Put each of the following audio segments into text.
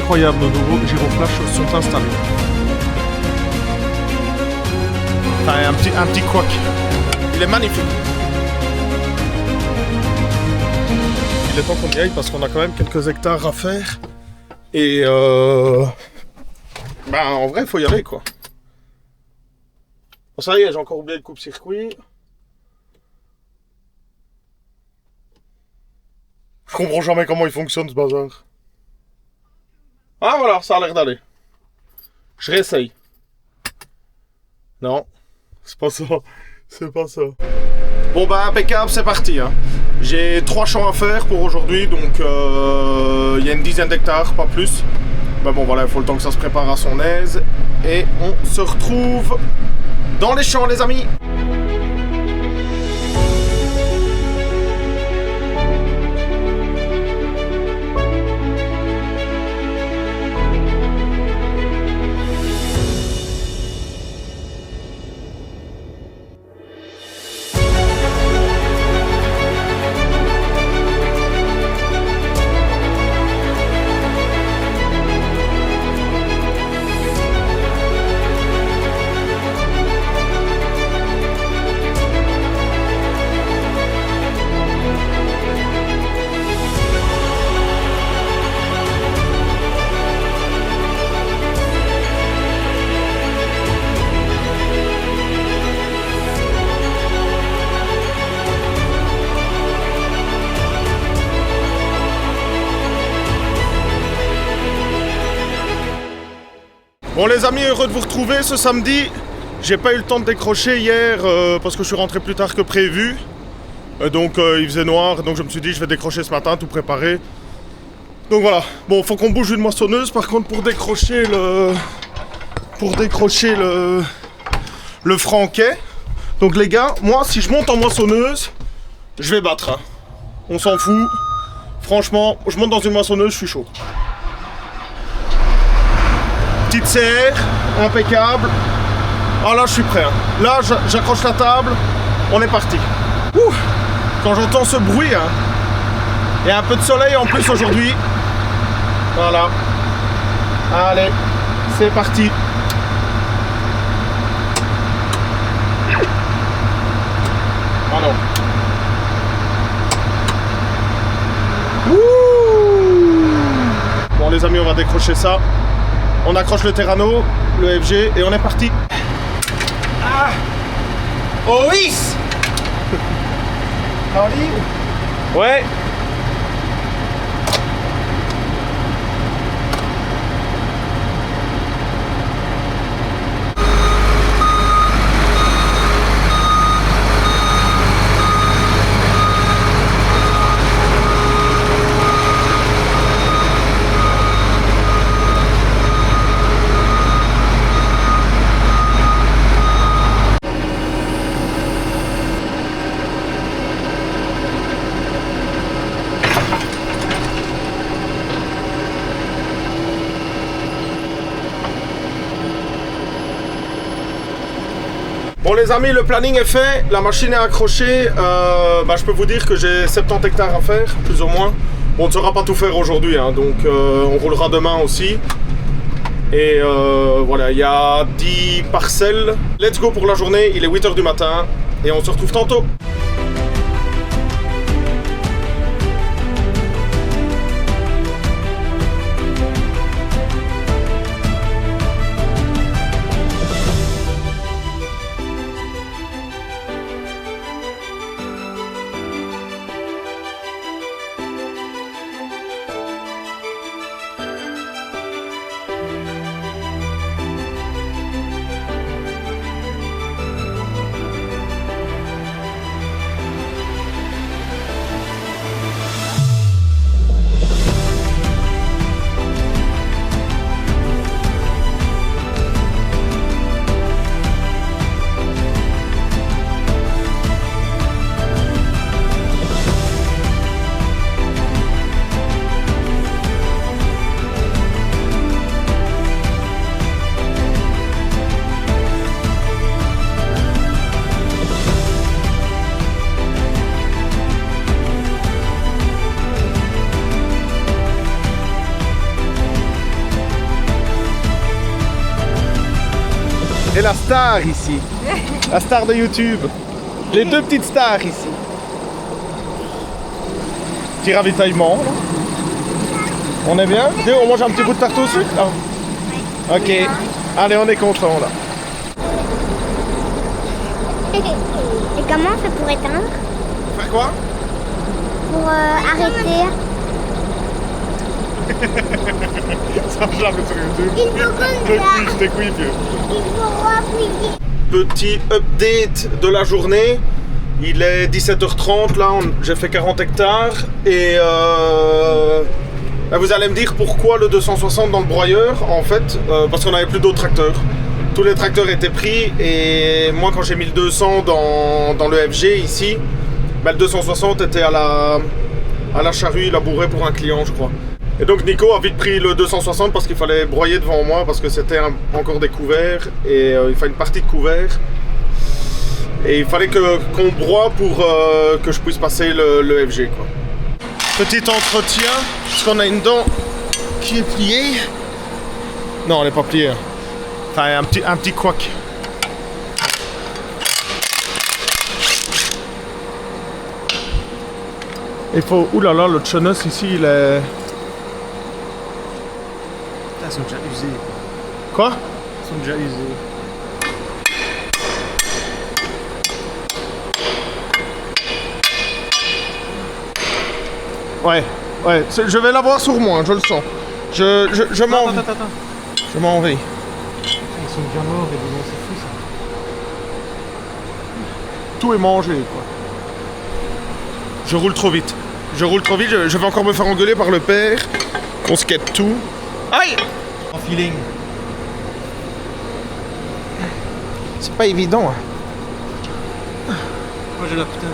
incroyable, nos nouveaux gyroflash sont installés. Enfin, un petit couac. Il est magnifique. Il est temps qu'on y aille parce qu'on a quand même quelques hectares à faire. Et ben en vrai, il faut y aller quoi. Bon, ça y est, j'ai encore oublié le coupe-circuit. Je comprends jamais comment il fonctionne ce bazar. Ah voilà, ça a l'air d'aller. Je réessaye. Non, c'est pas ça. C'est pas ça. Bon bah impeccable, c'est parti. Hein. J'ai 3 champs à faire pour aujourd'hui, donc il y a une dizaine d'hectares, pas plus. Bah bon voilà, il faut le temps que ça se prépare à son aise. Et on se retrouve dans les champs les amis. Bon les amis, heureux de vous retrouver ce samedi. J'ai pas eu le temps de décrocher hier parce que je suis rentré plus tard que prévu. Donc il faisait noir, donc je me suis dit je vais décrocher ce matin, tout préparé. Donc voilà, bon faut qu'on bouge une moissonneuse par contre pour décrocher le franquet. Donc les gars, moi si je monte en moissonneuse, je vais battre. Hein. On s'en fout. Franchement, je monte dans une moissonneuse, je suis chaud. Petite serre, impeccable. Ah là je suis prêt. Hein. Là j'accroche la table, on est parti. Ouh, quand j'entends ce bruit, hein, il y a un peu de soleil en plus aujourd'hui. Voilà. Allez, c'est parti. Ah non. Ouh. Bon les amis, on va décrocher ça. On accroche le Terrano, le FG et on est parti. Ah. Oh oui. Ouais. Bon les amis, le planning est fait, la machine est accrochée, je peux vous dire que j'ai 70 hectares à faire, plus ou moins. Bon, on ne saura pas tout faire aujourd'hui, hein, donc on roulera demain aussi. Et voilà, il y a 10 parcelles. Let's go pour la journée, il est 8 h du matin et on se retrouve tantôt. la star ici. La star de YouTube. Les deux petites stars ici. Petit ravitaillement. Là. On est bien? On mange un petit bout de tarte au sucre? Ah. Ok. Allez, on est content là. Et comment on fait pour éteindre? Faire quoi? Pour arrêter. Ça marche jamais sur YouTube. Il faut comme ça. Je t'écoute, vieux. Il faut appuyer. Petit update de la journée. Il est 17h30, là j'ai fait 40 hectares et vous allez me dire pourquoi le 260 dans le broyeur. En fait, parce qu'on n'avait plus d'autres tracteurs. Tous les tracteurs étaient pris et moi quand j'ai mis le 200 dans le FG ici, le 260 était à la charrue, labouré pour un client je crois. Et donc Nico a vite pris le 260 parce qu'il fallait broyer devant moi parce que c'était encore des couverts et il fallait une partie de couvert. Et il fallait qu'on broie pour que je puisse passer le FG quoi. Petit entretien, parce qu'on a une dent qui est pliée. Non, elle n'est pas pliée. Enfin, un petit couac. Il faut... Ouh là là, le Chonos ici, il est... Ils sont déjà usés. Quoi? Ils sont déjà usés. Ouais, je vais l'avoir sur moi, je le sens. Je m'en... Attends. Je m'en vais. Ils sont bien morts et dedans, c'est fou ça. Tout est mangé quoi. Je roule trop vite. Je vais encore me faire engueuler par le père. On se quête tout. Aïe! En feeling. C'est pas évident. Hein. Moi j'ai la putain de...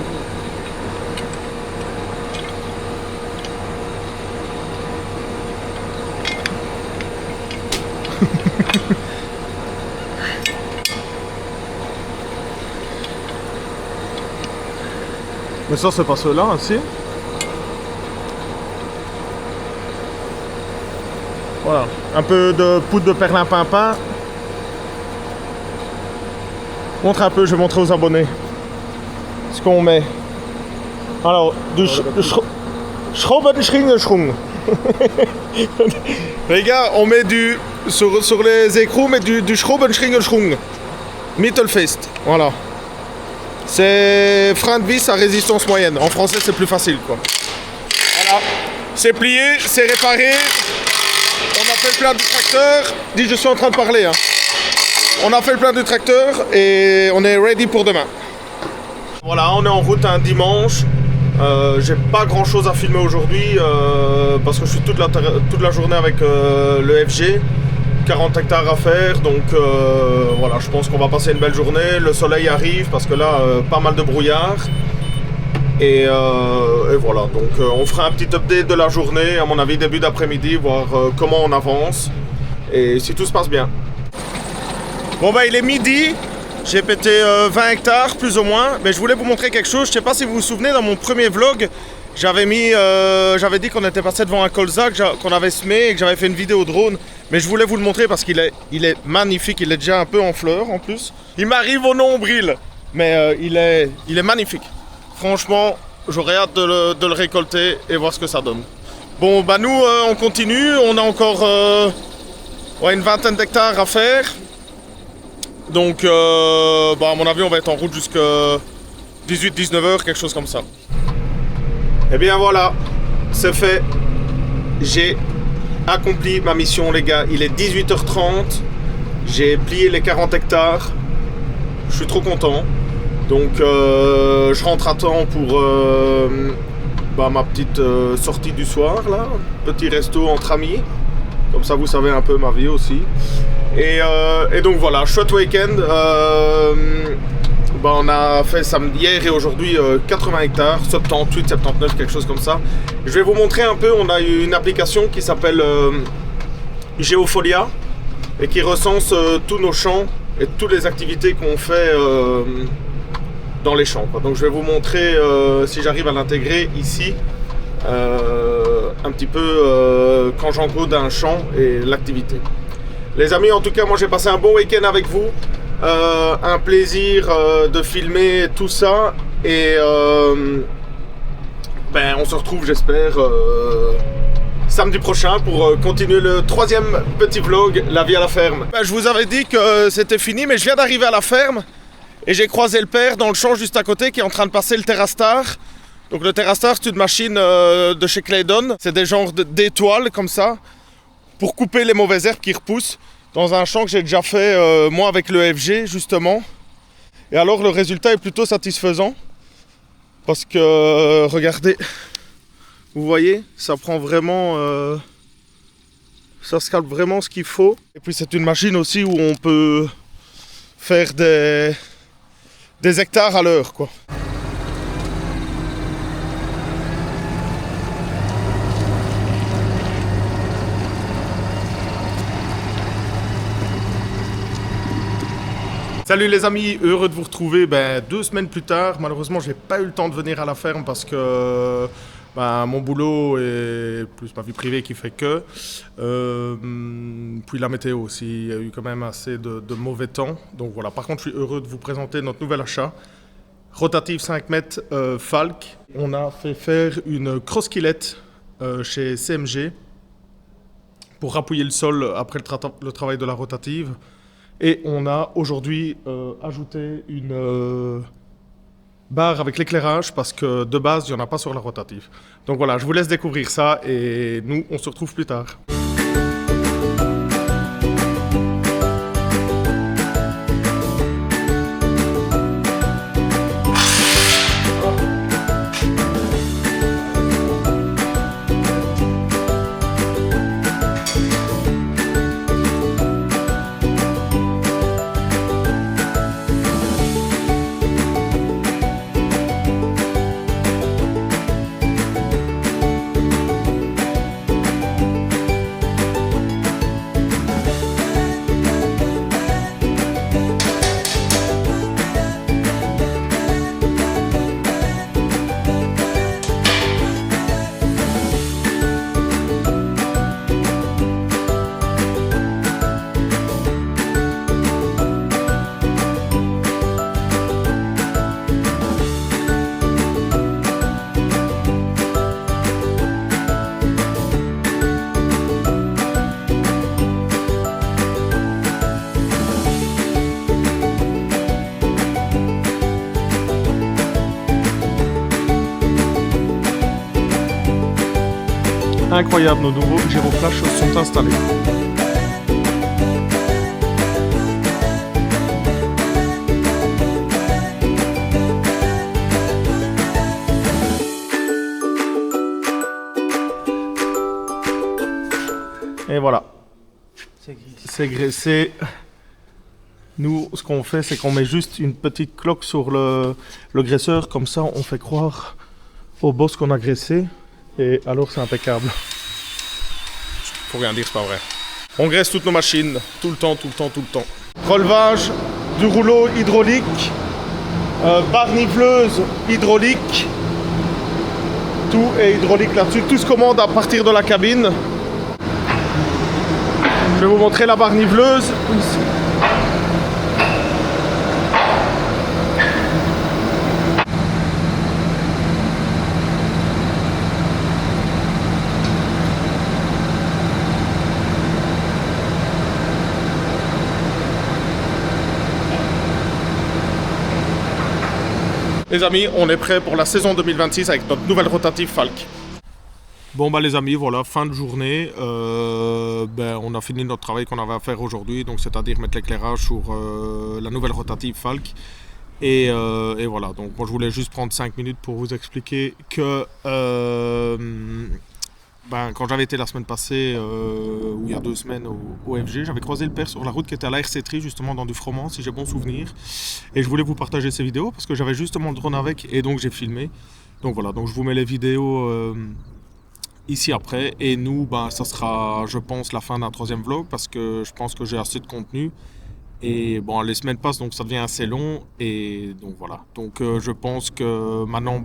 Mais ça c'est pas ceux-là, hein, si. Voilà, un peu de poudre de perlimpinpin. Montre un peu, je vais montrer aux abonnés ce qu'on met. Alors, du Schraubenschringelschrung. Les gars, on met du... Sur les écrous, on met du Schraubenschringelschrung. Mittelfest, voilà. C'est frein de vis à résistance moyenne. En français, c'est plus facile, quoi. Voilà. C'est plié, c'est réparé. On a fait le plein du tracteur. Dis, je suis en train de parler. Hein. On a fait le plein du tracteur et on est ready pour demain. Voilà, on est en route un dimanche. J'ai pas grand chose à filmer aujourd'hui parce que je suis toute la journée avec le FG. 40 hectares à faire, donc voilà, je pense qu'on va passer une belle journée. Le soleil arrive parce que là, pas mal de brouillard. Et voilà, donc on fera un petit update de la journée, à mon avis début d'après-midi, voir comment on avance et si tout se passe bien. Bon bah il est midi, j'ai pété 20 hectares plus ou moins, mais je voulais vous montrer quelque chose. Je sais pas si vous vous souvenez, dans mon premier vlog, j'avais dit qu'on était passé devant un colza qu'on avait semé et que j'avais fait une vidéo drone. Mais je voulais vous le montrer parce qu'il est magnifique, il est déjà un peu en fleurs en plus. Il m'arrive au nombril, mais il est magnifique. Franchement, j'aurais hâte de le récolter et voir ce que ça donne. Bon, bah nous, on continue, on a encore une vingtaine d'hectares à faire. Donc, à mon avis, on va être en route jusqu'à 18-19 heures, quelque chose comme ça. Et bien voilà, c'est fait. J'ai accompli ma mission les gars, il est 18h30, j'ai plié les 40 hectares, je suis trop content, donc je rentre à temps pour ma petite sortie du soir là, petit resto entre amis, comme ça vous savez un peu ma vie aussi, et donc voilà, chouette week-end, on a fait samedi hier et aujourd'hui 80 hectares, 78, 79, quelque chose comme ça. Je vais vous montrer un peu, on a une application qui s'appelle Geofolia et qui recense tous nos champs et toutes les activités qu'on fait dans les champs. Donc je vais vous montrer, si j'arrive à l'intégrer ici, un petit peu quand j'encode un champ et l'activité. Les amis, en tout cas, moi j'ai passé un bon week-end avec vous. un plaisir de filmer tout ça. Et on se retrouve, j'espère, samedi prochain pour continuer le 3e petit vlog, la vie à la ferme. Je vous avais dit que c'était fini, mais je viens d'arriver à la ferme et j'ai croisé le père dans le champ juste à côté qui est en train de passer le Terrastar. Donc le Terrastar, c'est une machine de chez Claydon. C'est des genres d'étoiles comme ça pour couper les mauvaises herbes qui repoussent dans un champ que j'ai déjà fait moi avec le FG justement. Et alors le résultat est plutôt satisfaisant parce que regardez, vous voyez, ça prend vraiment, ça scalpe vraiment ce qu'il faut. Et puis c'est une machine aussi où on peut faire des hectares à l'heure, quoi. Salut les amis, heureux de vous retrouver 2 semaines plus tard. Malheureusement, j'ai pas eu le temps de venir à la ferme parce que mon boulot et plus ma vie privée qui fait que. Puis la météo aussi, il y a eu quand même assez de mauvais temps. Donc voilà, par contre, je suis heureux de vous présenter notre nouvel achat. Rotative 5 mètres Falk. On a fait faire une cross-killette chez CMG pour rappouiller le sol après le travail de la rotative. Et on a aujourd'hui ajouté une barre avec l'éclairage parce que de base, il n'y en a pas sur la rotative. Donc voilà, je vous laisse découvrir ça et nous, on se retrouve plus tard. Incroyable, nos nouveaux gyroflash sont installés. Et voilà, c'est graissé. Nous, ce qu'on fait, c'est qu'on met juste une petite cloque sur le graisseur, comme ça on fait croire au boss qu'on a graissé. Et alors c'est impeccable. Faut rien dire, c'est pas vrai. On graisse toutes nos machines, tout le temps. Relevage du rouleau hydraulique, barre niveleuse hydraulique. Tout est hydraulique là-dessus. Tout se commande à partir de la cabine. Je vais vous montrer la barre niveleuse ici. Les amis, on est prêt pour la saison 2026 avec notre nouvelle rotative Falk. Bon les amis, voilà, fin de journée. On a fini notre travail qu'on avait à faire aujourd'hui, donc c'est-à-dire mettre l'éclairage sur la nouvelle rotative Falk. Et voilà, donc moi je voulais juste prendre 5 minutes pour vous expliquer que quand j'avais été la semaine passée, ou il y a 2 semaines au FG, j'avais croisé le père sur la route qui était à la RC3 justement dans du Froment, si j'ai bon souvenir. Et je voulais vous partager ces vidéos parce que j'avais justement le drone avec et donc j'ai filmé. Donc voilà, donc je vous mets les vidéos ici après. Et nous, ça sera, je pense, la fin d'un 3e vlog parce que je pense que j'ai assez de contenu. Et bon, les semaines passent, donc ça devient assez long. Et donc voilà. Donc je pense que maintenant,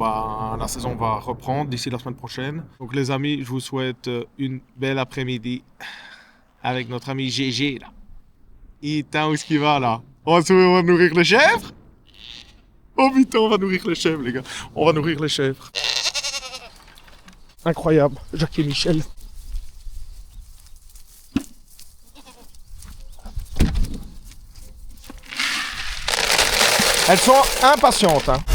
la saison va reprendre d'ici la semaine prochaine. Donc les amis, je vous souhaite une belle après-midi avec notre ami GG là. Où est-ce qu'il va là? On va nourrir les chèvres. Oh putain, on va nourrir les chèvres, les gars. On va nourrir les chèvres. Incroyable, Jacques et Michel. Elles sont impatientes, hein.